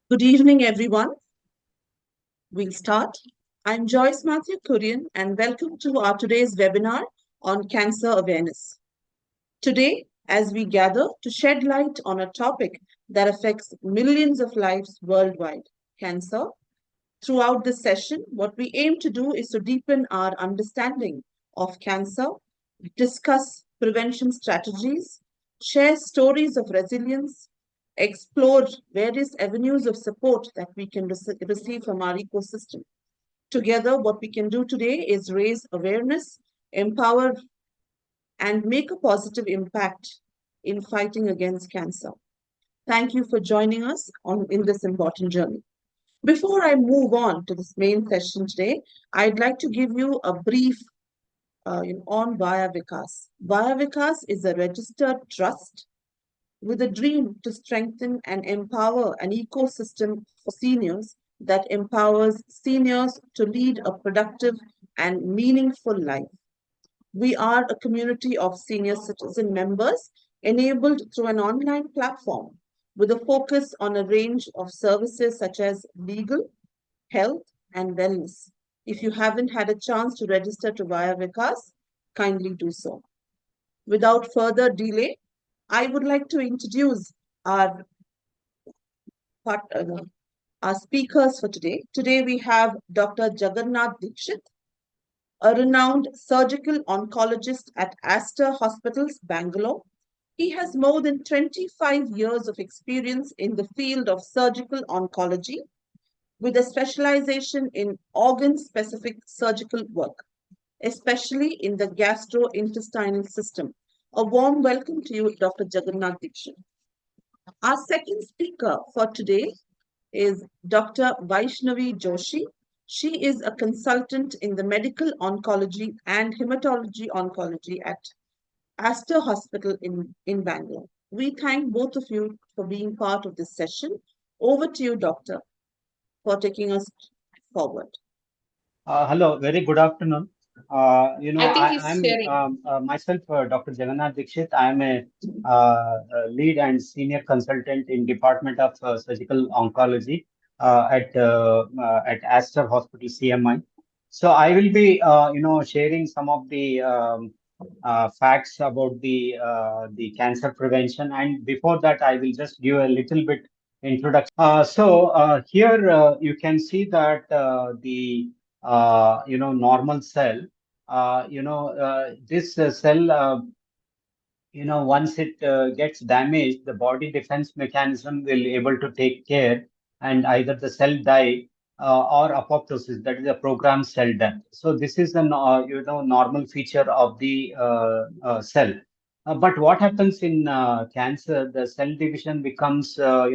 Good evening, everyone. We'll start. I'm Joyce Matthew Kurian, and welcome to our today's webinar on cancer awareness. Today, as we gather to shed light on a topic that affects millions of lives worldwide, cancer, throughout this session, what we aim to do is to deepen our understanding of cancer, discuss prevention strategies, share stories of resilience, explore various avenues of support that we can receive from our ecosystem. Together, what we can do today is raise awareness, empower, and make a positive impact in fighting against cancer. Thank you for joining us in this important journey. Before I move on to this main session today, I'd like to give you a brief on Vaya Vikas. Vaya Vikas is a registered trust with a dream to strengthen and empower an ecosystem for seniors that empowers seniors to lead a productive and meaningful life. We are a community of senior citizen members enabled through an online platform with a focus on a range of services such as legal, health, and wellness. If you haven't had a chance to register to Via Vikas, kindly do so. Without further delay, I would like to introduce our, part- uh, our speakers for today. Today we have Dr. Jagganath Dixit, a renowned surgical oncologist at Aster Hospitals, Bangalore. He has more than 25 years of experience in the field of surgical oncology with a specialization in organ specific surgical work, especially in the gastrointestinal system. A warm welcome to you, Dr. Jagannath Dixit. Our second speaker for today is Dr. Vaishnavi Joshi. She is a consultant in the medical oncology and hematology oncology at Aster Hospital in Bangalore. We thank both of you for being part of this session. Over to you, Doctor, for taking us forward. Hello, very good afternoon. I think he's I'm sharing. myself, Dr. Jagganath Dixit. I'm a lead and senior consultant in Department of Surgical Oncology at Aster Hospital CMI. So I will be, sharing some of the facts about the cancer prevention. And before that, I will just give a little bit introduction. Here you can see that the normal cell. This cell, once it gets damaged, the body defense mechanism will able to take care, and either the cell die or apoptosis, that is a programmed cell death. So this is an normal feature of the cell. But what happens in cancer? The cell division becomes a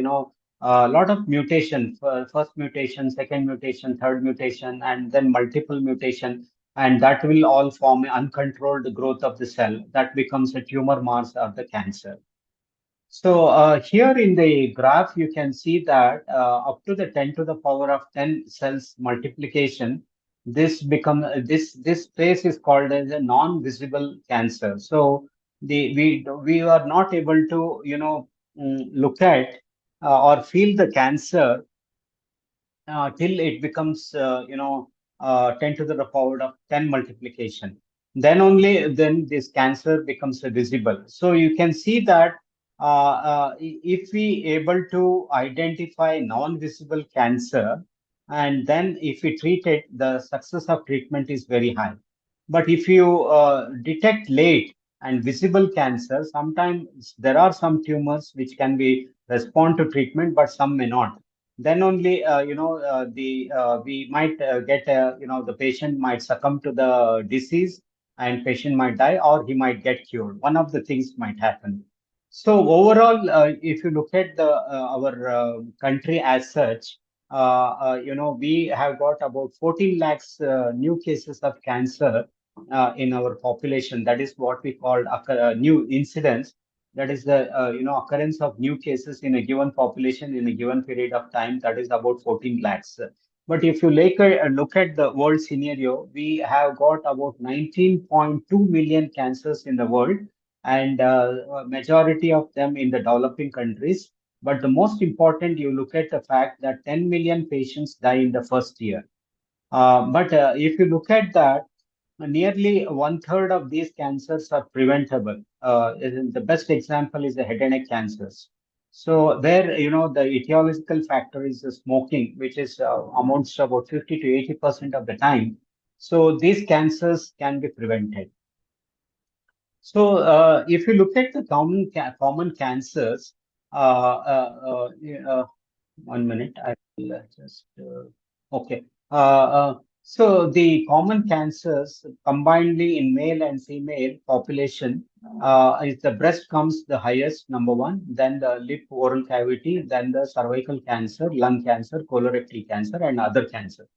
lot of mutation. First mutation, second mutation, third mutation, and then multiple mutation, and that will all form uncontrolled growth of the cell that becomes a tumor mass of the cancer. So here in the graph, you can see that up to the 10 to the power of 10 cells multiplication, this space is called as a non-visible cancer. So we are not able to look at or feel the cancer till it becomes 10 to the power of 10 multiplication. Then only then this cancer becomes visible. So you can see that if we able to identify non-visible cancer, and then if we treat it, the success of treatment is very high. But if you detect late and visible cancer, sometimes there are some tumors which can be respond to treatment, but some may not. Then only the we might get the patient might succumb to the disease, and patient might die, or he might get cured. One of the things might happen. So overall, if you look at the our country as such, we have got about 14 lakhs new cases of cancer in our population. That is what we call new incidence. That is the occurrence of new cases in a given population in a given period of time. That is about 14 lakhs. But if you look at the world scenario, we have got about 19.2 million cancers in the world, and majority of them in the developing countries. But the most important, you look at the fact that 10 million patients die in the first year. But if you look at that, nearly one third of these cancers are preventable. The best example is the head and neck cancers. So there, the etiological factor is the smoking, which is amounts to about 50 to 80% of the time. So these cancers can be prevented. So if you look at the common cancers, yeah, 1 minute, I will just okay. So the common cancers combinedly in male and female population is the breast comes the highest, number one, then the lip oral cavity, then the cervical cancer, lung cancer, colorectal cancer, and other cancer.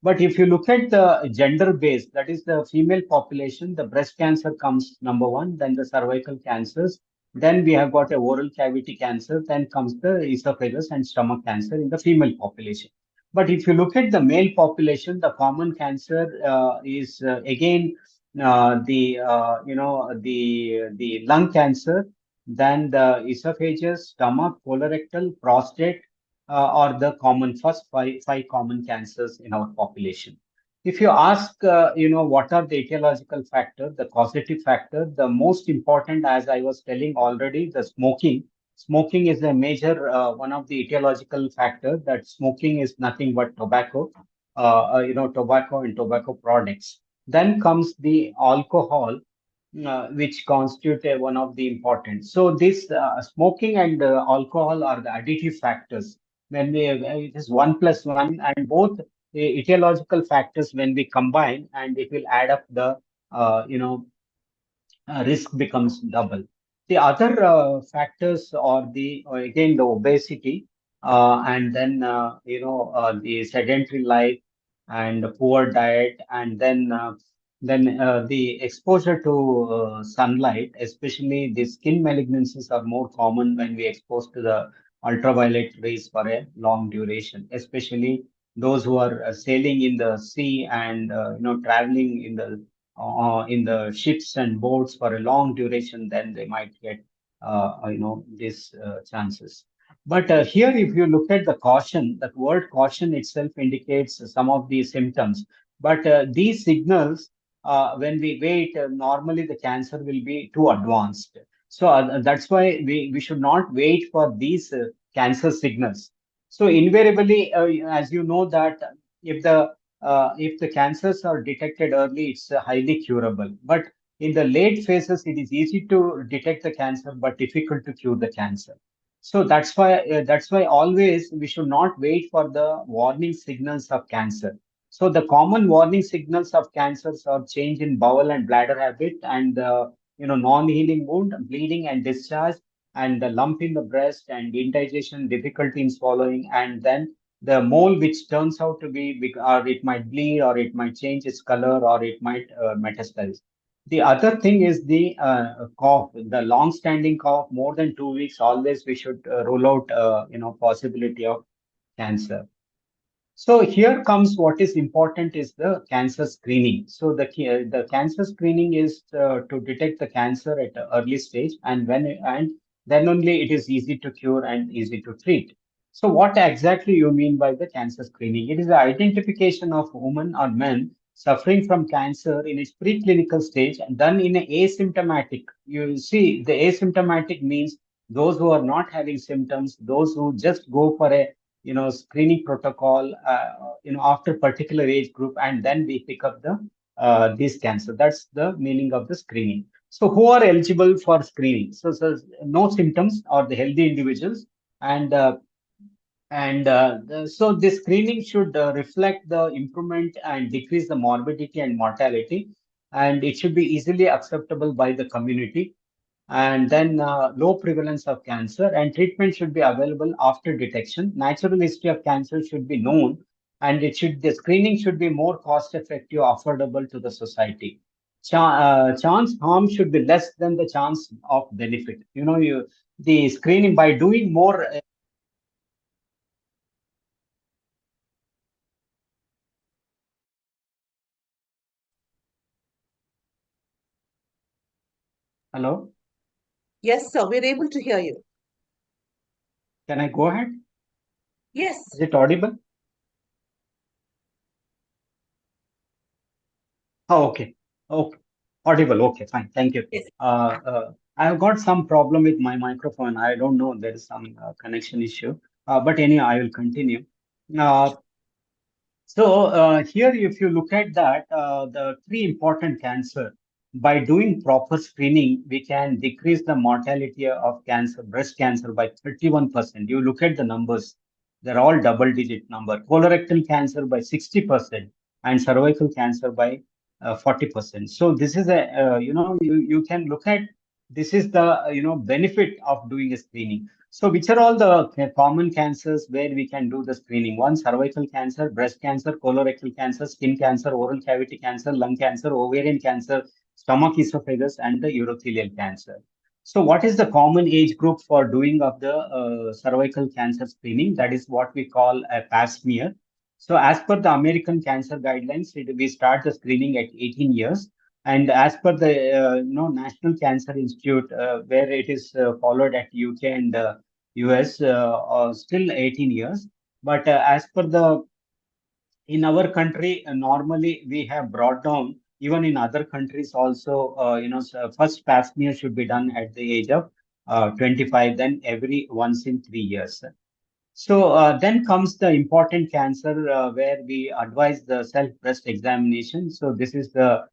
But if you look at the gender base, that is the female population, the breast cancer comes number one, then the cervical cancers, then we have got a oral cavity cancer, then comes the esophagus and stomach cancer in the female population. But if you look at the male population, the common cancer is again the lung cancer, then the esophagus, stomach, colorectal, prostate are the common first five common cancers in our population. If you ask, what are the etiological factor, the causative factor, the most important, as I was telling already, the smoking. Smoking is a major one of the etiological factor. That smoking is nothing but tobacco, tobacco and tobacco products. Then comes the alcohol, which constitute one of the important. So this smoking and alcohol are the additive factors. When it is one plus one, and both etiological factors when we combine, and it will add up the risk becomes double. The other factors are again the obesity, and then the sedentary life and the poor diet, and then the exposure to sunlight, especially the skin malignancies are more common when we expose to the ultraviolet rays for a long duration, especially those who are sailing in the sea and traveling in the ships and boats for a long duration, then they might get these chances. But here, if you look at the caution, that word caution itself indicates some of the symptoms. But these signals, when we wait, normally the cancer will be too advanced. So that's why we should not wait for these cancer signals. So invariably, as you know that if the cancers are detected early, it's highly curable. But in the late phases, it is easy to detect the cancer, but difficult to cure the cancer. So that's why always we should not wait for the warning signals of cancer. So the common warning signals of cancers are change in bowel and bladder habit, and non-healing wound, bleeding and discharge, and the lump in the breast, and indigestion, difficulty in swallowing, and then the mole which turns out to be big, or it might bleed, or it might change its color, or it might metastasize. The other thing is the cough, the long-standing cough, more than 2 weeks. Always we should rule out, possibility of cancer. So here comes what is important is the cancer screening. So the cancer screening is to detect the cancer at an early stage, and then only it is easy to cure and easy to treat. So what exactly you mean by the cancer screening? It is the identification of women or men suffering from cancer in its preclinical stage and done in an asymptomatic. You see, the asymptomatic means those who are not having symptoms, those who just go for a screening protocol after particular age group, and then we pick up the this cancer. That's the meaning of the screening. So who are eligible for screening? So no symptoms or the healthy individuals, and so this screening should reflect the improvement and decrease the morbidity and mortality, and it should be easily acceptable by the community, and then low prevalence of cancer, and treatment should be available after detection. Natural history of cancer should be known, and the screening should be more cost effective, affordable to the society. Chance harm should be less than the chance of benefit. The screening by doing more. Hello. Yes, sir, we're able to hear you. Can I go ahead? Is Yes. it audible? Oh, okay. Okay. Audible. Okay, fine. Thank you. Yes. I've got some problem with my microphone. I don't know. There is some connection issue. But anyhow, I will continue. Uh, So here, if you look at that, the three important cancer, by doing proper screening, we can decrease the mortality of cancer, breast cancer by 31%. You look at the numbers, they're all double-digit number. Colorectal cancer by 60% and cervical cancer by 40%. So this is you can look at, this is the, benefit of doing a screening. So, which are all the common cancers where we can do the screening? One, cervical cancer, breast cancer, colorectal cancer, skin cancer, oral cavity cancer, lung cancer, ovarian cancer, stomach esophagus, and the urothelial cancer. So, what is the common age group for doing of the cervical cancer screening? That is what we call a pap smear. So, as per the American cancer guidelines, we start the screening at 18 years. And as per the National Cancer Institute, where it is followed at UK and US, still 18 years. But as per the in our country, normally we have brought down. Even in other countries also, first pap smear should be done at the age of 25, then every once in 3 years. So then comes the important cancer where we advise the self breast examination. So this is the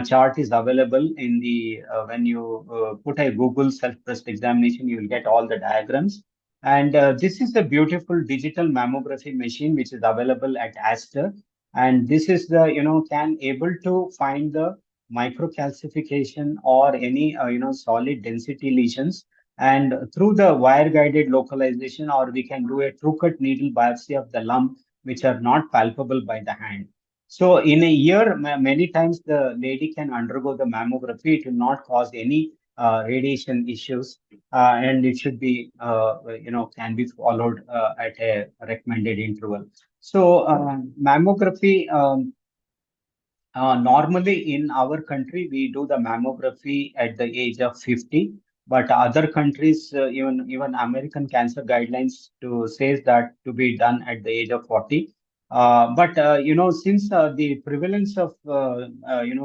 chart is available in the when you put a Google self breast examination, you will get all the diagrams. And this is the beautiful digital mammography machine which is available at Aster. And this is the can able to find the microcalcification or any solid density lesions, and through the wire guided localization, or we can do a true cut needle biopsy of the lump which are not palpable by the hand. So in a year, many times the lady can undergo the mammography. It will not cause any radiation issues, and it should be can be followed at a recommended interval. So mammography, normally in our country, we do the mammography at the age of 50, but other countries, even American cancer guidelines to says that to be done at the age of 40. But since the prevalence of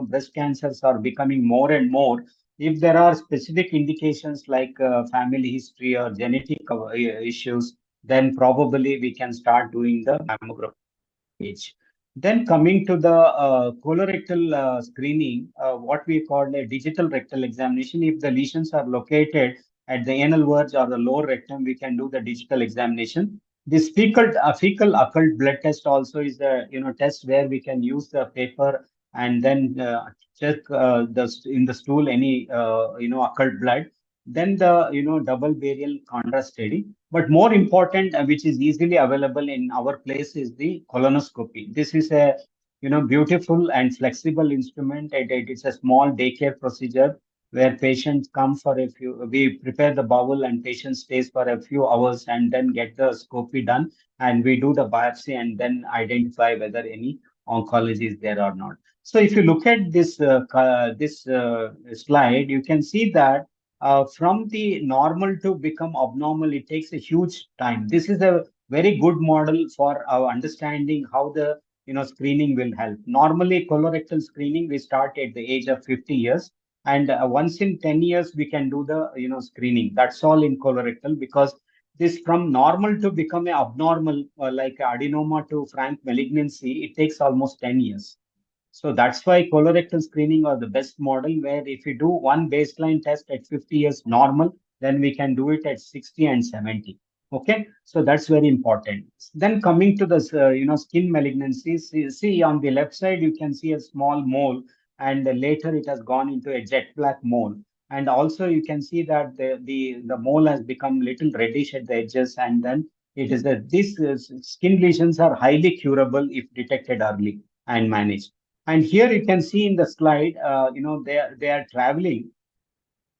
breast cancers are becoming more and more, if there are specific indications like family history or genetic issues, then probably we can start doing the mammography age. Then coming to the colorectal screening, what we call a digital rectal examination. If the lesions are located at the anal verge or the lower rectum, we can do the digital examination. This fecal occult blood test also is a test where we can use the paper and then check in the stool any occult blood. Then the double barial contrast study. But more important, which is easily available in our place, is the colonoscopy. This is a beautiful and flexible instrument. It's a small daycare procedure where patients come for a few. We prepare the bowel and patient stays for a few hours and then get the scopy done, and we do the biopsy and then identify whether any oncology is there or not. So if you look at this slide, you can see that from the normal to become abnormal, it takes a huge time. This is a very good model for our understanding how the screening will help. Normally, colorectal screening we start at the age of 50 years, and once in 10 years we can do the screening. That's all in colorectal, because this from normal to become a abnormal, like adenoma to frank malignancy, it takes almost 10 years. So that's why colorectal screening are the best model, where if you do one baseline test at 50 years normal, then we can do it at 60 and 70. Okay, so that's very important. Then coming to the skin malignancies, see on the left side you can see a small mole, and later it has gone into a jet black mole. And also you can see that the mole has become little reddish at the edges, and then it is that these skin lesions are highly curable if detected early and managed. And here you can see in the slide, they are traveling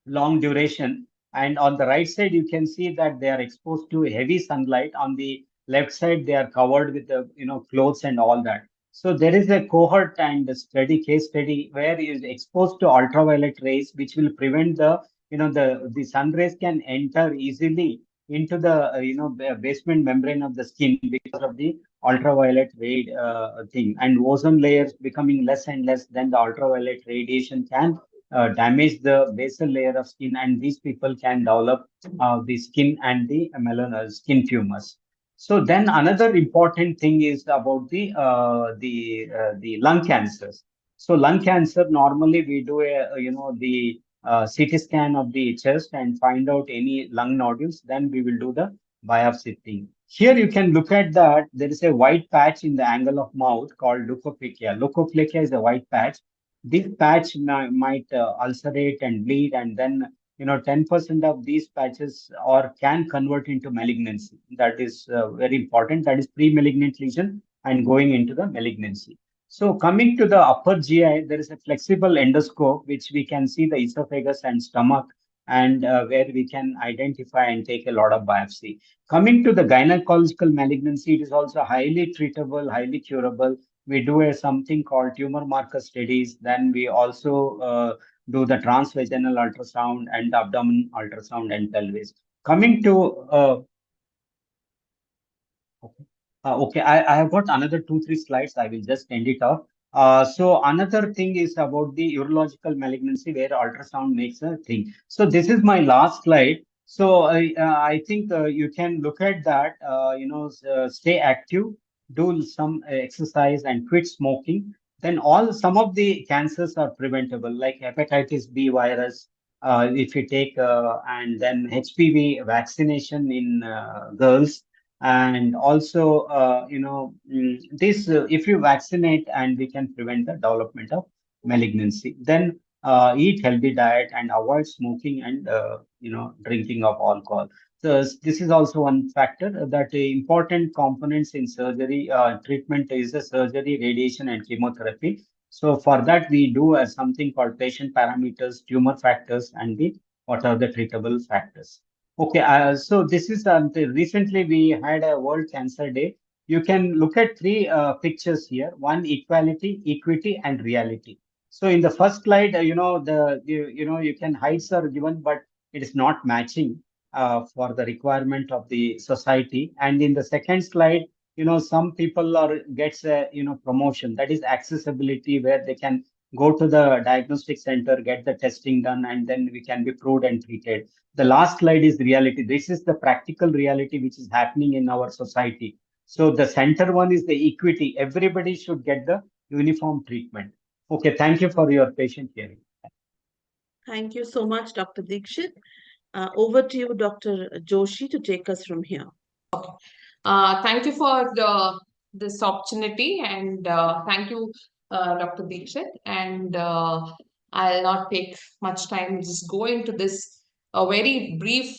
long duration. And on the right side, you can see that they are exposed to heavy sunlight. On the left side, they are covered with the clothes and all that. So there is a cohort and a case study where is exposed to ultraviolet rays, which will prevent the the sun rays can enter easily into the basement membrane of the skin because of the ultraviolet ray thing, and ozone layers becoming less and less, then the ultraviolet radiation can damage the basal layer of skin, and these people can develop the skin and the skin tumors. So then another important thing is about the lung cancers. So lung cancer, normally we do the CT scan of the chest and find out any lung nodules. Then we will do the biopsy thing. Here you can look at that. There is a white patch in the angle of mouth called leukoplakia. Leukoplakia is a white patch. This patch might ulcerate and bleed, and then 10% of these patches or can convert into malignancy. That is very important. That is pre-malignant lesion and going into the malignancy. So coming to the upper GI, there is a flexible endoscope which we can see the esophagus and stomach, and where we can identify and take a lot of biopsy. Coming to the gynecological malignancy, it is also highly treatable, highly curable. We do something called tumor marker studies. Then we also do the transvaginal ultrasound and abdomen ultrasound and pelvis. Coming to okay. Okay, I have got another 2, 3 slides. I will just end it off. So another thing is about the urological malignancy where ultrasound makes a thing. So this is my last slide. So I think you can look at that, stay active, do some exercise and quit smoking. Then some of the cancers are preventable, like hepatitis B virus, if you take, and then HPV vaccination in girls, and also this if you vaccinate, and we can prevent the development of malignancy. Then eat healthy diet and avoid smoking and drinking of alcohol. So this is also one factor that important components in surgery treatment is the surgery, radiation, and chemotherapy. So for that we do something called patient parameters, tumor factors, and the what are the treatable factors. Okay, so this is recently we had a World Cancer Day. You can look at three pictures here: one, equality, equity, and reality. So in the first slide, you can heights are given, but it is not matching for the requirement of the society. And in the second slide, some people are gets a promotion, that is accessibility, where they can go to the diagnostic center, get the testing done, and then we can be proved and treated. The last slide is reality. This is the practical reality which is happening in our society. So the center one is the equity. Everybody should get the uniform treatment. Okay, thank you for your patient hearing. Thank you so much, Dr. Dixit. Over to you, Dr. Joshi, to take us from here. Thank you for this opportunity, and thank you, Dr. Dixit. And I'll not take much time, just go into this a very brief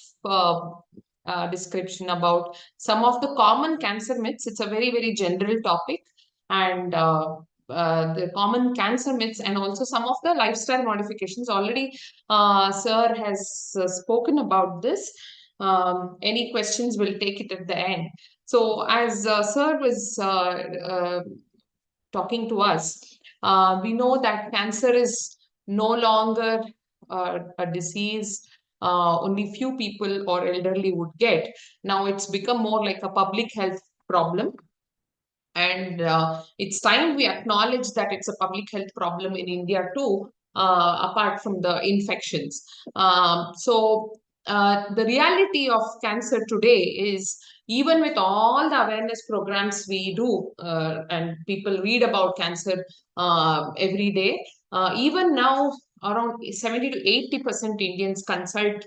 description about some of the common cancer myths. It's a very, very general topic, and the common cancer myths, and also some of the lifestyle modifications. Already, Sir has spoken about this. Any questions, we'll take it at the end. So as Sir was talking to us, we know that cancer is no longer a disease only few people or elderly would get. Now it's become more like a public health problem. And it's time we acknowledge that it's a public health problem in India too, apart from the infections. The reality of cancer today is, even with all the awareness programs we do, and people read about cancer every day, even now around 70 to 80% Indians consult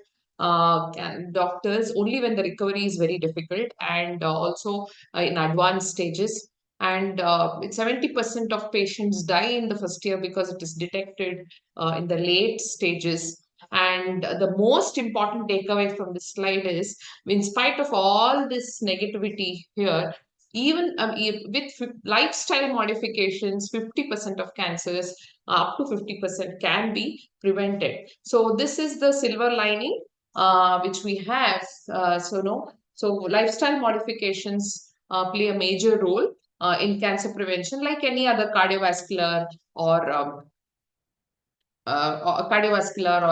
doctors only when the recovery is very difficult, and also in advanced stages. And 70% of patients die in the first year because it is detected in the late stages. And the most important takeaway from this slide is, in spite of all this negativity here, even with lifestyle modifications, 50% of cancers, up to 50%, can be prevented. So this is the silver lining which we have. So lifestyle modifications play a major role in cancer prevention, like any other cardiovascular or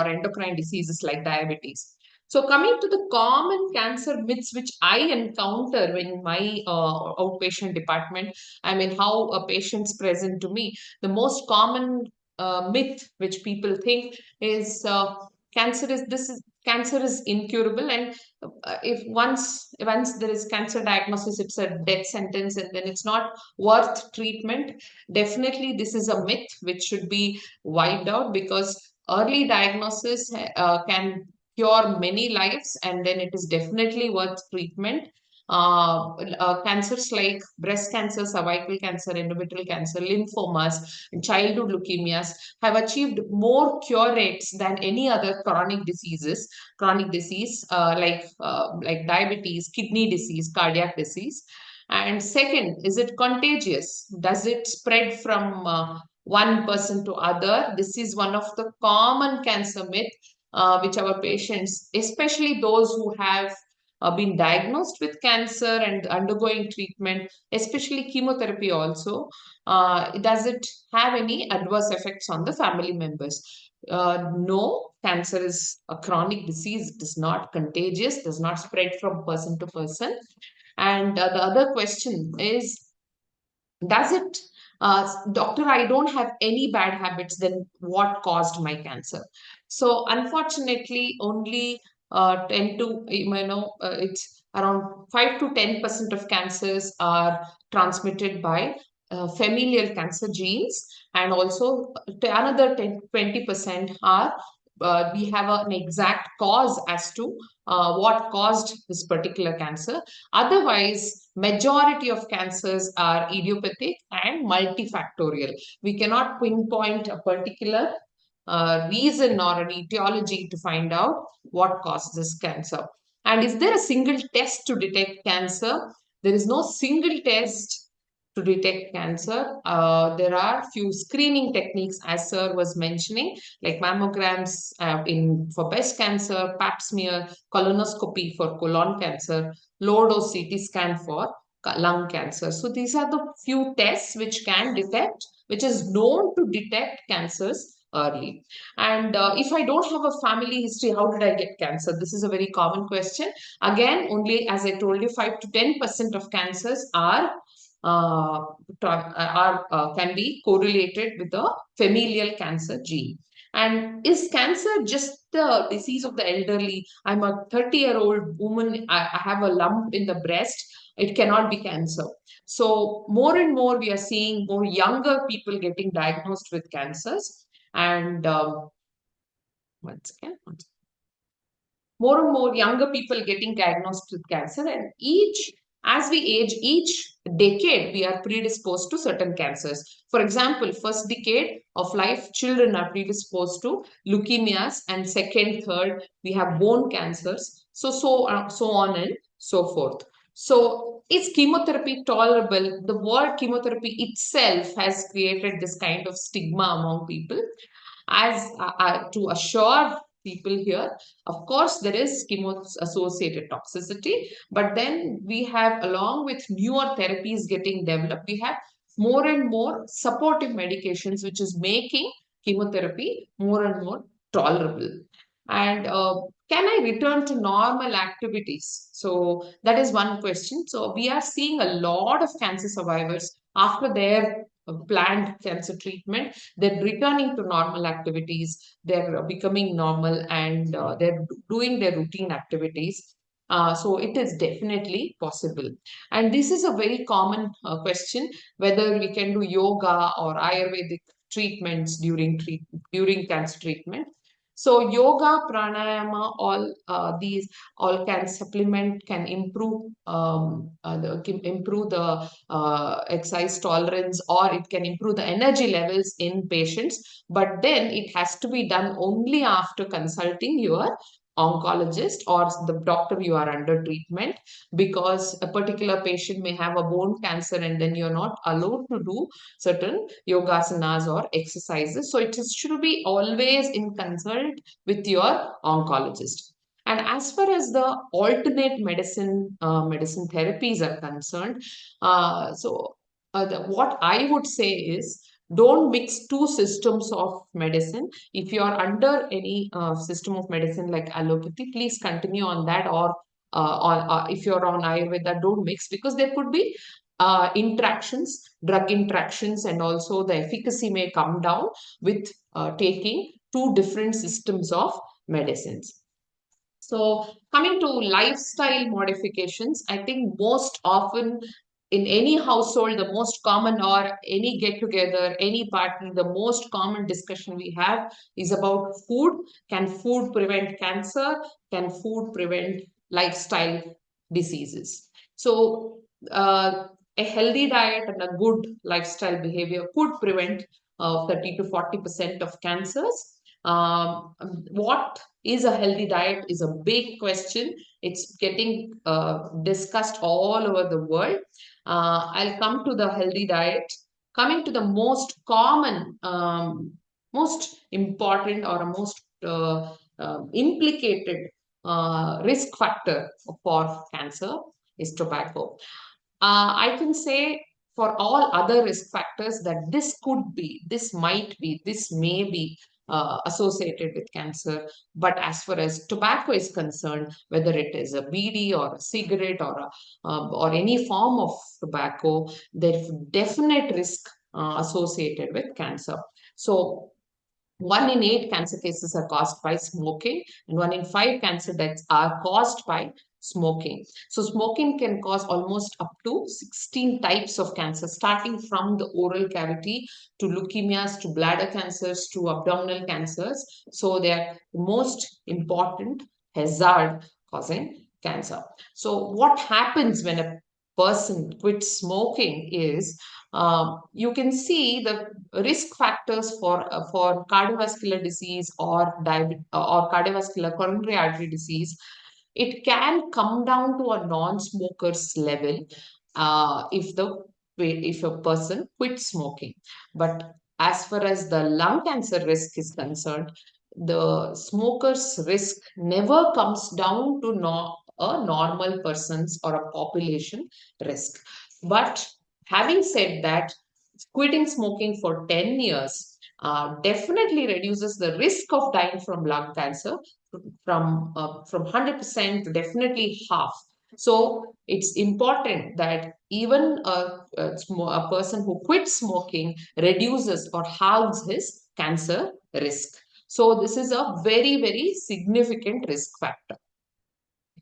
endocrine diseases like diabetes. So coming to the common cancer myths which I encounter in my outpatient department, I mean how a patient's present to me, the most common myth which people think is cancer is incurable, and if once there is cancer diagnosis, it's a death sentence, and then it's not worth treatment. Definitely this is a myth which should be wiped out, because early diagnosis can cure many lives, and then it is definitely worth treatment. Cancers like breast cancer, cervical cancer, endometrial cancer, lymphomas, and childhood leukemias have achieved more cure rates than any other chronic disease like diabetes, kidney disease, cardiac disease. And second, is it contagious? Does it spread from one person to other? This is one of the common cancer myth which our patients, especially those who have been diagnosed with cancer and undergoing treatment, especially chemotherapy also, does it have any adverse effects on the family members? No, cancer is a chronic disease. It is not contagious, does not spread from person to person. And the other question is, does it, doctor, I don't have any bad habits, then what caused my cancer? So unfortunately, only 10 to, it's around 5 to 10% of cancers are transmitted by familial cancer genes, and also another 10 20% are we have an exact cause as to what caused this particular cancer. Otherwise, majority of cancers are idiopathic and multifactorial. We cannot pinpoint a particular reason or an etiology to find out what causes this cancer. And is there a single test to detect cancer? There is no single test to detect cancer. There are few screening techniques, as sir was mentioning, like mammograms for breast cancer, pap smear, colonoscopy for colon cancer, low dose CT scan for lung cancer. So these are the few tests which can detect, which is known to detect cancers early. And if I don't have a family history, how did I get cancer? This is a very common question. Again, only as I told you, 5 to 10% of cancers uh, can be correlated with the familial cancer gene. And is cancer just the disease of the elderly? I'm a 30-year-old woman, I have a lump in the breast, it cannot be cancer. So more and more we are seeing more younger people getting diagnosed with cancers. And once again, more and more younger people getting diagnosed with cancer, and as we age, each decade we are predisposed to certain cancers. For example, first decade of life, children are predisposed to leukemias, and second, third, we have bone cancers, so on and so forth. So is chemotherapy tolerable? The word chemotherapy itself has created this kind of stigma among people. As to assure people here, of course, there is chemo associated toxicity, but then we have, along with newer therapies getting developed, we have more and more supportive medications, which is making chemotherapy more and more tolerable. And can I return to normal activities? So that is one question. So we are seeing a lot of cancer survivors after their planned cancer treatment, they're returning to normal activities, they're becoming normal, and they're doing their routine activities. So it is definitely possible. And this is a very common question, whether we can do yoga or Ayurvedic treatments during cancer treatment. So yoga, pranayama, all these all can supplement, can improve the exercise tolerance, or it can improve the energy levels in patients. But then it has to be done only after consulting your oncologist or the doctor you are under treatment, because a particular patient may have a bone cancer and then you're not allowed to do certain yogasanas or exercises. So should be always in consult with your oncologist. And as far as the alternate medicine therapies are concerned, what I would say is don't mix two systems of medicine. If you are under any system of medicine like allopathy, please continue on that, or if you're on Ayurveda, don't mix, because there could be interactions, drug interactions, and also the efficacy may come down with taking two different systems of medicines. So, coming to lifestyle modifications, I think most often in any household, the most common, or any get together, any party, the most common discussion we have is about food. Can food prevent cancer? Can food prevent lifestyle diseases? So, a healthy diet and a good lifestyle behavior could prevent 30 to 40% of cancers. What is a healthy diet is a big question. It's getting discussed all over the world. I'll come to the healthy diet. Coming to the most common, most important, or a most implicated risk factor for cancer is tobacco. I can say for all other risk factors that this could be, this might be, this may be associated with cancer. But as far as tobacco is concerned, whether it is a BD or a cigarette, or any form of tobacco, there's definite risk associated with cancer. So 1 in 8 cancer cases are caused by smoking, and 1 in 5 cancer deaths are caused by smoking. So, smoking can cause almost up to 16 types of cancer, starting from the oral cavity to leukemias to bladder cancers to abdominal cancers. So, they are the most important hazard causing cancer. So, what happens when a person quits smoking is, you can see the risk factors for cardiovascular disease or diabetes or cardiovascular coronary artery disease. It can come down to a non-smoker's level if a person quits smoking. But as far as the lung cancer risk is concerned, the smoker's risk never comes down to a normal person's or a population risk. But having said that, quitting smoking for 10 years definitely reduces the risk of dying from lung cancer from 100% to definitely half. So it's important that even a person who quits smoking reduces or halves his cancer risk. So this is a very, very significant risk factor.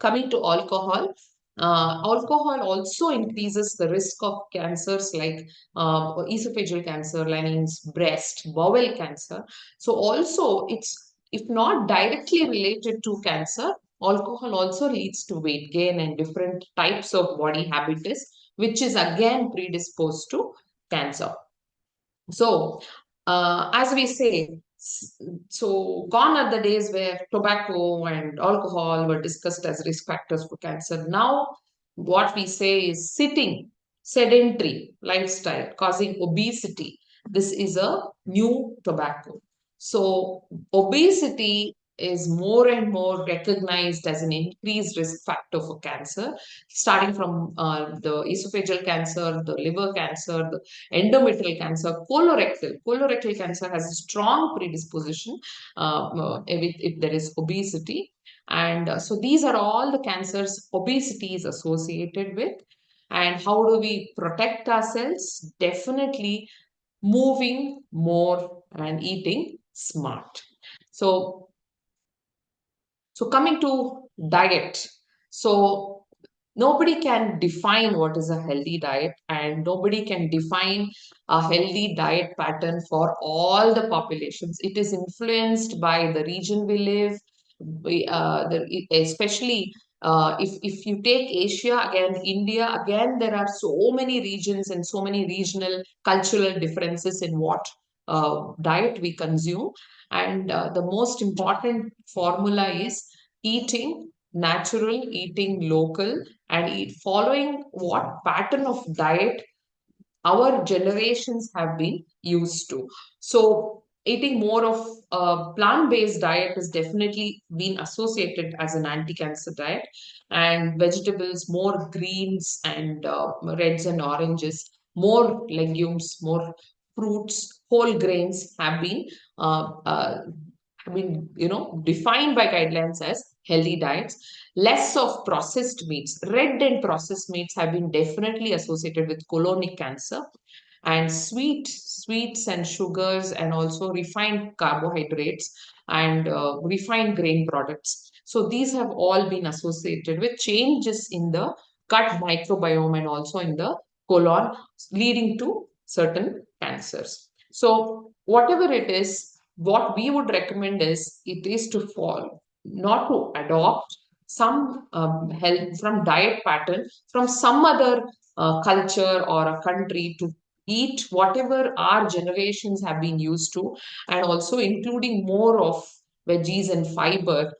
Coming to alcohol, alcohol also increases the risk of cancers like esophageal cancer, lungs, breast, bowel cancer. So also, it's, if not directly related to cancer, alcohol also leads to weight gain and different types of body habitus, which is again predisposed to cancer. So, as we say, so gone are the days where tobacco and alcohol were discussed as risk factors for cancer. Now, what we say is sitting, sedentary lifestyle causing obesity. This is a new tobacco. So, obesity is more and more recognized as an increased risk factor for cancer, starting from the esophageal cancer, the liver cancer, the endometrial cancer, colorectal. Colorectal cancer has a strong predisposition if there is obesity. And so these are all the cancers obesity is associated with. And how do we protect ourselves? Definitely moving more and eating smart. So, coming to diet. So nobody can define what is a healthy diet, and nobody can define a healthy diet pattern for all the populations. It is influenced by the region we live, especially if you take Asia, again, India, again, there are so many regions and so many regional cultural differences in what diet we consume. And the most important formula is eating natural, eating local, and following what pattern of diet our generations have been used to. So, eating more of a plant-based diet has definitely been associated as an anti-cancer diet, and vegetables, more greens and reds and oranges, more legumes, more fruits, whole grains have been, defined by guidelines as healthy diets. Less of processed meats. Red and processed meats have been definitely associated with colonic cancer, and sweets and sugars, and also refined carbohydrates and refined grain products. So these have all been associated with changes in the gut microbiome and also in the colon, leading to certain cancers. So whatever it is, what we would recommend is it is to fall, not to adopt some health from diet pattern from some other culture or a country, to eat whatever our generations have been used to, and also including more of veggies and fiber.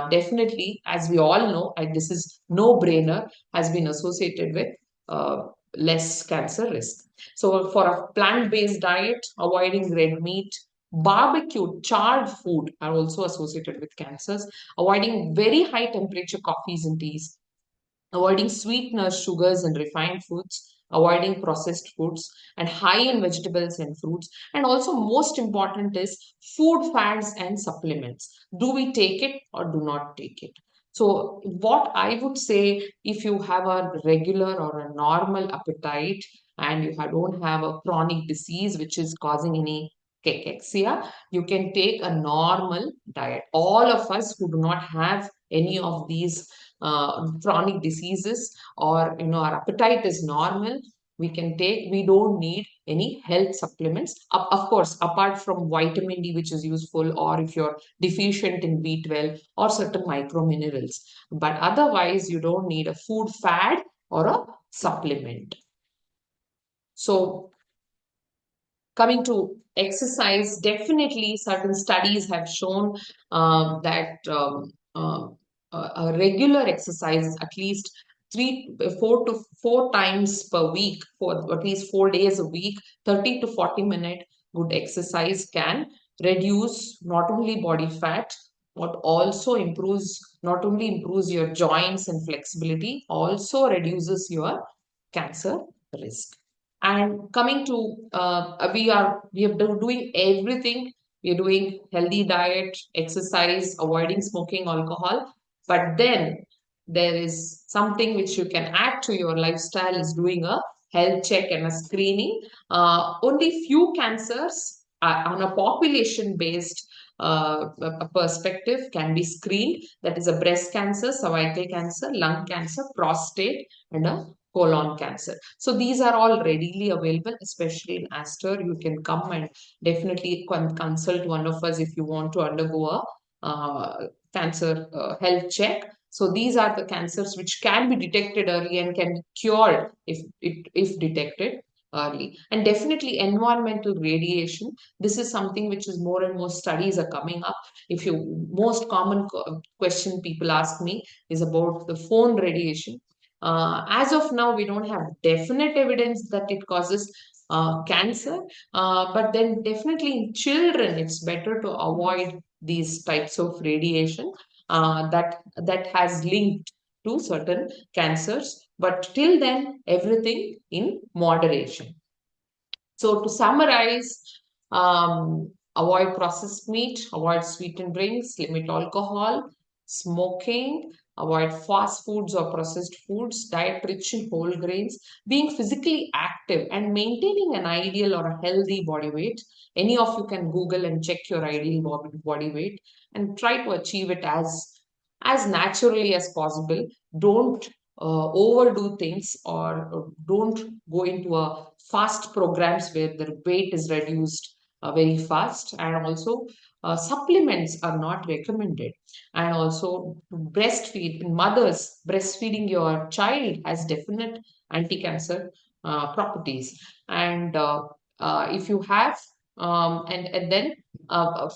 Definitely, as we all know, and this is no brainer, has been associated with uh, less cancer risk. So, for a plant based diet, avoiding red meat, barbecued, charred food are also associated with cancers, avoiding very high temperature coffees and teas, avoiding sweeteners, sugars, and refined foods, avoiding processed foods, and high in vegetables and fruits. And also, most important is food fads and supplements. Do we take it or do not take it? So, what I would say, if you have a regular or a normal appetite and you don't have a chronic disease which is causing any cachexia, you can take a normal diet. All of us who do not have any of these chronic diseases, or our appetite is normal, we don't need any health supplements, of course, apart from vitamin D, which is useful, or if you're deficient in B12 or certain micro minerals. But otherwise, you don't need a food fad or a supplement. So coming to exercise, definitely certain studies have shown that a regular exercise, at least 4 times per week, for at least 4 days a week, 30 to 40 minute good exercise can reduce not only body fat, but also not only improves your joints and flexibility, also reduces your cancer risk. And coming to we are doing everything. We are doing healthy diet, exercise, avoiding smoking, alcohol. But then there is something which you can add to your lifestyle, is doing a health check and a screening. Only few cancers on a population based a perspective can be screened. That is a breast cancer, cervical cancer, lung cancer, prostate, and a colon cancer. So these are all readily available, especially in Aster. You can come and definitely consult one of us if you want to undergo a cancer health check. So these are the cancers which can be detected early and can be cured if detected early. And definitely environmental radiation. This is something which is more and more studies are coming up. If you most common question people ask me is about the phone radiation. As of now, we don't have definite evidence that it causes cancer, but then definitely in children, it's better to avoid these types of radiation that has linked to certain cancers. But till then, everything in moderation. So to summarize, avoid processed meat, avoid sweetened drinks, limit alcohol, smoking, avoid fast foods or processed foods, diet rich in whole grains, being physically active and maintaining an ideal or a healthy body weight. Any of you can Google and check your ideal body weight and try to achieve it as naturally as possible. Don't overdo things, or don't go into a fast programs where the weight is reduced very fast. And also supplements are not recommended. And also breastfeed mothers, breastfeeding your child has definite anti-cancer properties. And if you have and then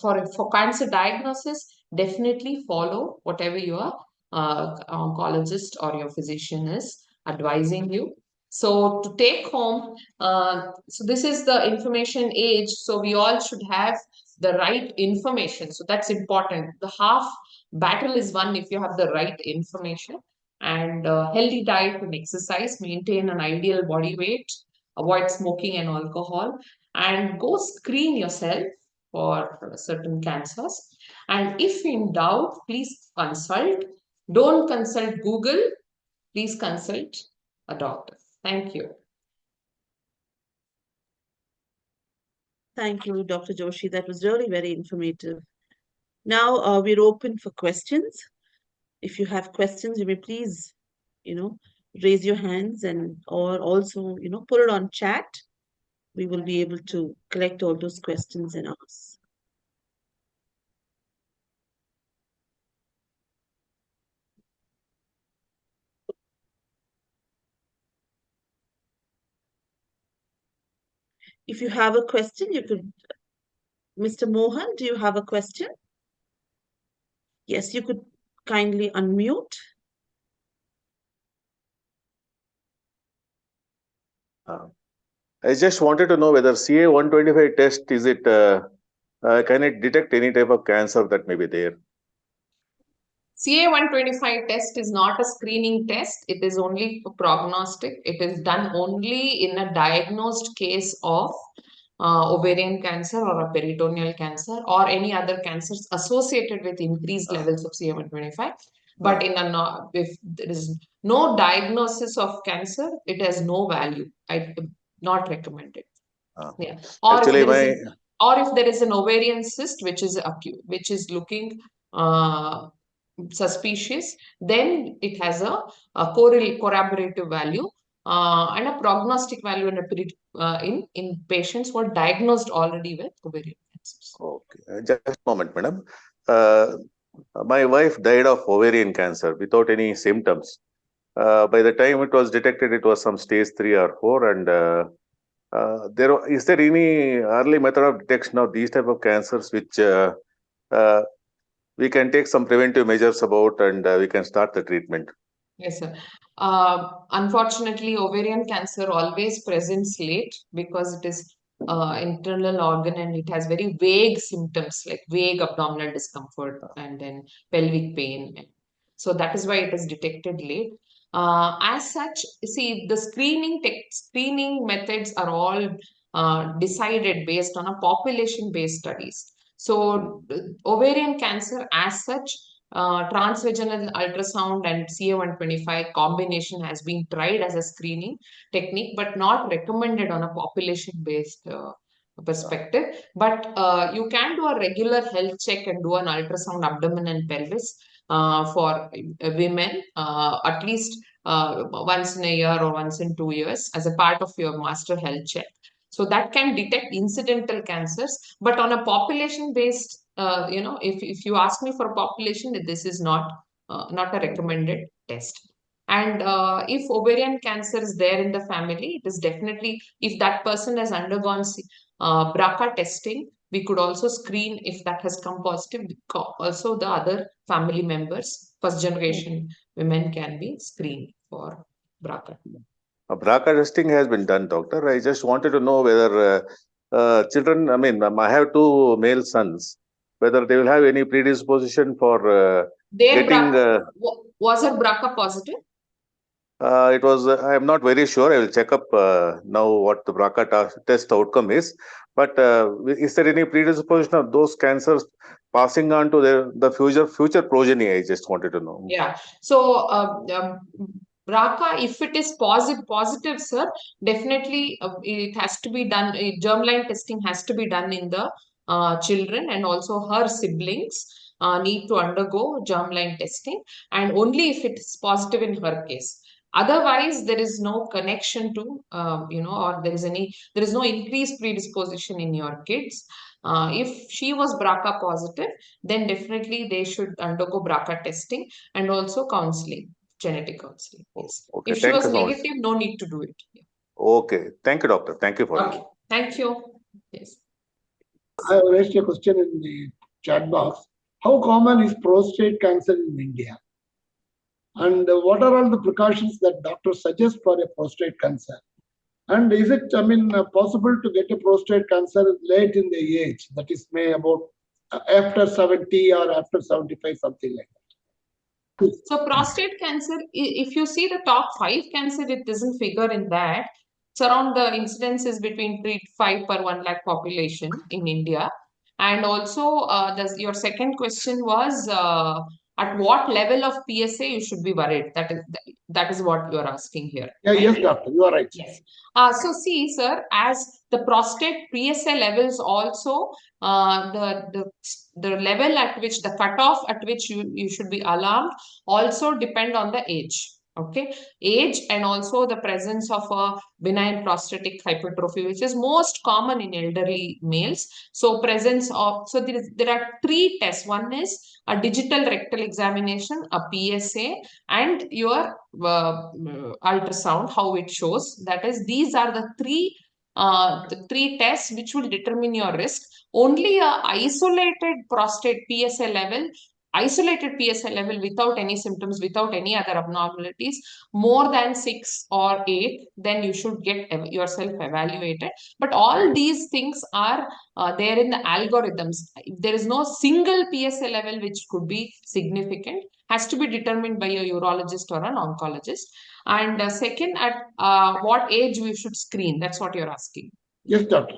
for cancer diagnosis, definitely follow whatever your oncologist or your physician is advising you. So to take home, so this is the information age. So we all should have the right information. So that's important. The half battle is won if you have the right information. And healthy diet and exercise, maintain an ideal body weight, avoid smoking and alcohol, and go screen yourself for certain cancers. And if in doubt, please consult. Don't consult Google. Please consult a doctor. Thank you. Thank you, Dr. Joshi. That was really very informative. Now we're open for questions. If you have questions, you may please, raise your hands and or also, put it on chat. We will be able to collect all those questions and ask. If you have a question, you could, Mr. Mohan, do you have a question? Yes, you could kindly unmute. I just wanted to know whether CA-125 test, is it, can it detect any type of cancer that may be there? CA-125 test is not a screening test. It is only for prognostic. It is done only in a diagnosed case of ovarian cancer or a peritoneal cancer or any other cancers associated with increased levels of CA-125. But if there is no diagnosis of cancer, it has no value. I not recommended. Yeah. Or Actually, if there is an ovarian cyst which is acute, which is looking suspicious, then it has a corroborative value and a prognostic value in patients who are diagnosed already with ovarian cancers. Okay, just a moment, madam. My wife died of ovarian cancer without any symptoms. By the time it was detected, it was some stage 3 or 4, and is there any early method of detection of these type of cancers which we can take some preventive measures about, and we can start the treatment? Yes, sir. Unfortunately, ovarian cancer always presents late because it is internal organ and it has very vague symptoms like vague abdominal discomfort and then pelvic pain. So that is why it is detected late. As such, see, the screening methods are all decided based on a population-based studies. So ovarian cancer as such, transvaginal ultrasound and CA-125 combination has been tried as a screening technique, but not recommended on a population-based perspective. But you can do a regular health check and do an ultrasound abdomen and pelvis for women at least once in a year or once in 2 years as a part of your master health check. So that can detect incidental cancers, but on a population-based, if you ask me for a population, this is not a recommended test. And if ovarian cancer is there in the family, it is definitely, if that person has undergone BRCA testing, we could also screen if that has come positive. Also, the other family members, first generation women can be screened for BRCA. BRCA testing has been done, doctor. I just wanted to know whether children, I have 2 male sons, whether they will have any predisposition for getting... was her BRCA positive? It was, I am not very sure. I will check up now what the BRCA test outcome is. But is there any predisposition of those cancers passing on to the future progeny? I just wanted to know. Yeah. So BRCA, if it is positive, sir, definitely it has to be done. Germline testing has to be done in the children, and also her siblings need to undergo germline testing, and only if it is positive in her case. Otherwise, there is no connection to, or there is no increased predisposition in your kids. If she was BRCA positive, then definitely they should undergo BRCA testing and also counseling, genetic counseling. Yes. Okay, if she was negative, no need to do it. Yeah. Okay. Thank you, doctor. Thank you for it. Thank you. Yes. I raised a question in the chat box. How common is prostate cancer in India? And what are all the precautions that doctors suggest for a prostate cancer? And is it, possible to get a prostate cancer late in the age, that is, about after 70 or after 75, something like that? So prostate cancer, if you see the top 5 cancer, it doesn't figure in that. around the incidence is between 3 to 5 per 1 lakh population in India. And also, your second question was at what level of PSA you should be worried. That is what you are asking here. Yeah, right? yes, doctor, you are right. Yes. So see, sir, as the prostate PSA levels also, the level at which the cutoff at which you should be alarmed also depend on the age. Okay, age and also the presence of a benign prostatic hypertrophy, which is most common in elderly males. So there are three tests. One is a digital rectal examination, a PSA, and your ultrasound, how it shows. That is, these are the three tests which will determine your risk. Only a isolated PSA level without any symptoms, without any other abnormalities, more than 6 or 8, then you should get yourself evaluated. But all these things are there in the algorithms. There is no single PSA level which could be significant. Has to be determined by a urologist or an oncologist. And second, at what age we should screen? That's what you're asking. Yes, doctor.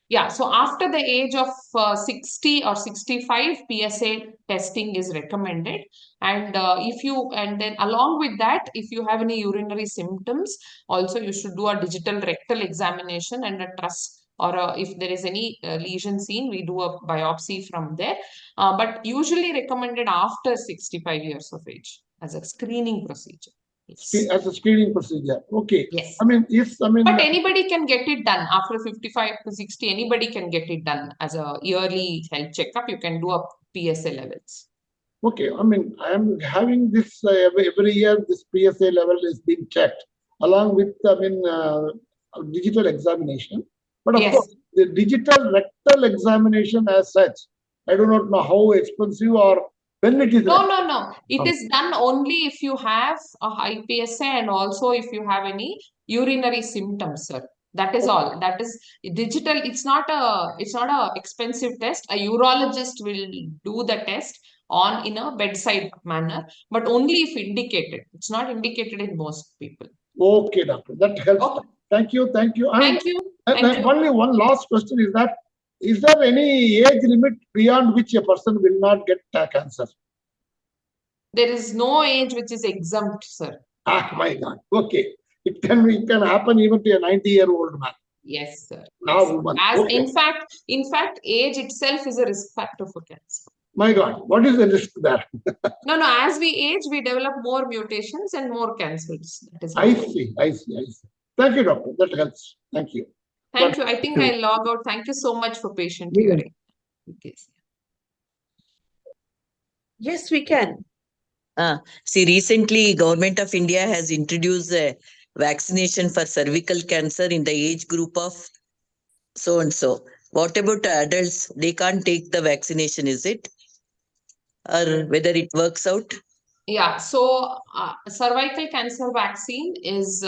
Yeah, so after the age of 60 or 65, PSA testing is recommended. And then along with that, if you have any urinary symptoms, also you should do a digital rectal examination and a TRUS, or if there is any lesion seen, we do a biopsy from there. But usually recommended after 65 years of age as a screening procedure. Yes. As a screening procedure. Okay. Yes. But anybody can get it done after 55 to 60. Anybody can get it done as a yearly health checkup. You can do a PSA levels. Okay. I am having this every year. This PSA level is being checked along with digital examination. But of course, the digital rectal examination as such, I do not know how expensive or when it is. No. It is done only if you have a high PSA and also if you have any urinary symptoms, sir. That is all. That is digital. It's not a expensive test. A urologist will do the test in a bedside manner, but only if indicated. It's not indicated in most people. Okay, doctor. That helps. Okay. Thank you. Thank you. Only one last question is that, is there any age limit beyond which a person will not get cancer? There is no age which is exempt, sir. Ah, my God. Okay. It can happen even to a 90-year-old man. Yes, sir. Woman. In fact, age itself is a risk factor for cancer. My God, what is the risk there? No. As we age, we develop more mutations and more cancers. That is I see. Thank you, doctor. That helps. Thank you. Thank you. I think I'll log out. Thank you so much for patient hearing. Yes, we can. See, recently, Government of India has introduced a vaccination for cervical cancer in the age group of so and so. What about adults? They can't take the vaccination, is it? Or whether it works out? Yeah. So, cervical cancer vaccine is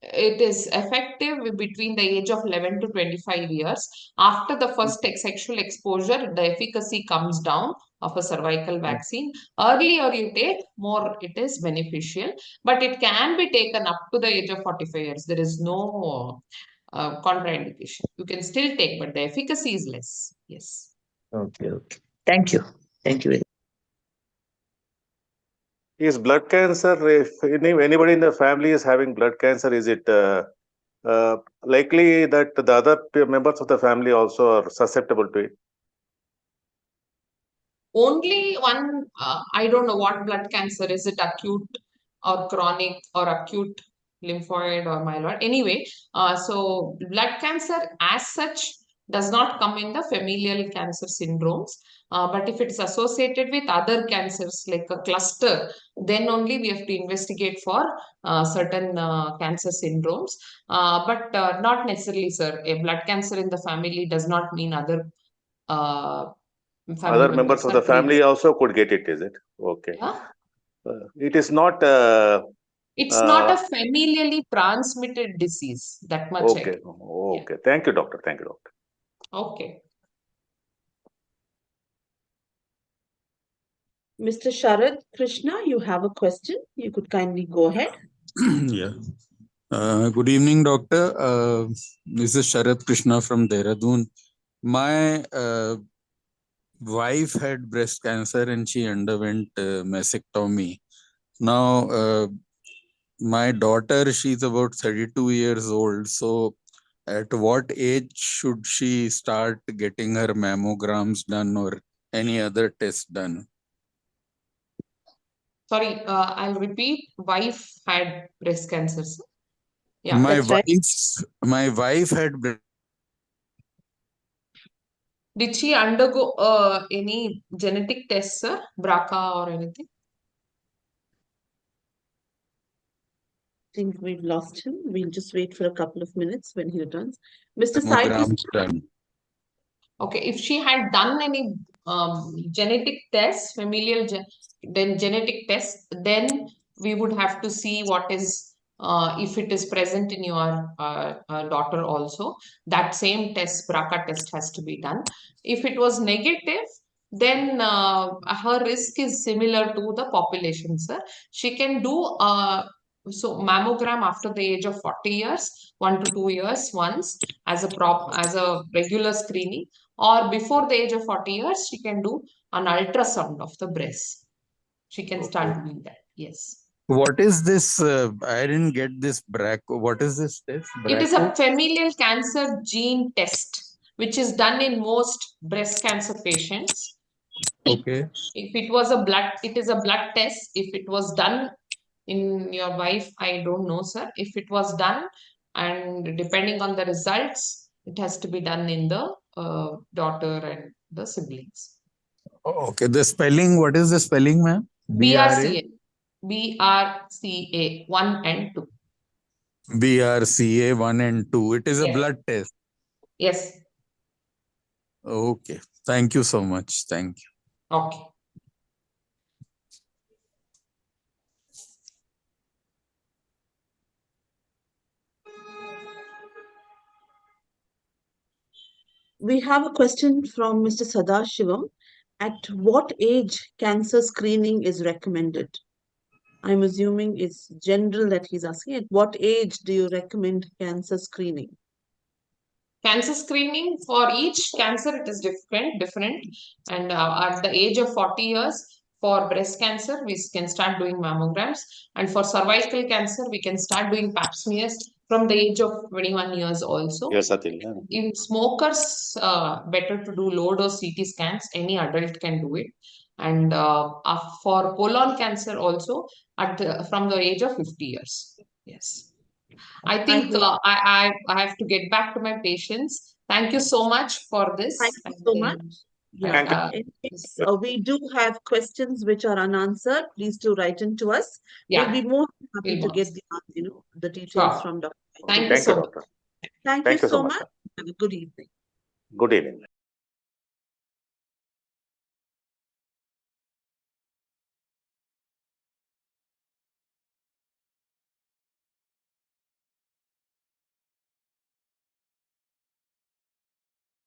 it is effective between the age of 11 to 25 years. After the first sexual exposure, the efficacy comes down of a cervical vaccine. Earlier you take, more it is beneficial, but it can be taken up to the age of 45 years. There is no contraindication. You can still take, but the efficacy is less. Yes. Okay. Thank you. Thank you very much. Is blood cancer, if anybody in the family is having blood cancer, is it likely that the other members of the family also are susceptible to it? Only one, I don't know what blood cancer is. It acute or chronic or acute lymphoid or myeloid? Anyway, so blood cancer as such does not come in the familial cancer syndromes. But if it's associated with other cancers like a cluster, then only we have to investigate for certain cancer syndromes. But not necessarily, sir. A blood cancer in the family does not mean other other members of the family also could get it, is it? Okay. Yeah? It is not. It's not a familially transmitted disease. That much. Okay. Okay. Yeah. Thank you, doctor. Thank you, doctor. Okay. Mr. Sharad Krishna, you have a question. You could kindly go ahead. Yeah. Good evening, doctor. This is Sharat Krishna from Dehradun. My wife had breast cancer and she underwent mastectomy. Now, my daughter, she's about 32 years old. So, at what age should she start getting her mammograms done or any other test done? Sorry, I'll repeat. Wife had breast cancer, sir. Yeah, my that's right. wife had breast. Did she undergo any genetic tests, sir? BRCA or anything? I think we've lost him. We'll just wait for a couple of minutes when he returns. Mr. Sai, please. Mammograms done. Okay, if she had done any genetic tests, then genetic tests, then we would have to see what is if it is present in your daughter also. That same test, BRCA test, has to be done. If it was negative, then her risk is similar to the population, sir. She can do mammogram after the age of 40 years, 1 to 2 years once as a regular screening, or before the age of 40 years, she can do an ultrasound of the breast. She can start doing that. Yes. What is this? I didn't get this BRCA. What is this test? It is a BRCA? familial cancer gene test, which is done in most breast cancer patients. Okay. If it is a blood test. If it was done in your wife, I don't know, sir. If it was done, and depending on the results, it has to be done in the daughter and the siblings. Okay. The spelling, what is the spelling, ma'am? BRCA. BRCA 1 and 2. BRCA 1 and 2. It is a Yes. blood test. Yes. Okay. Thank you so much. Thank you. Okay. We have a question from Mr. Sadashivam. At what age cancer screening is recommended? I'm assuming it's general that he's asking. At what age do you recommend cancer screening? Cancer screening, for each cancer, it is different. And at the age of 40 years, for breast cancer, we can start doing mammograms. And for cervical cancer, we can start doing pap smears from the age of 21 years also. Yes, Atil. In smokers, better to do low dose CT scans. Any adult can do it. And for colon cancer also, from the age of 50 years. Yes. I think I have to get back to my patients. Thank you so much for this. Thank you so much. Yeah. Thank you. In case we do have questions which are unanswered, please do write into us. Yeah. We'll be more happy to We'll get the details Sure. from Dr. Thank you Thank so you, much. doctor. Thank you Thank you so so much. much. Have a good evening. Good evening.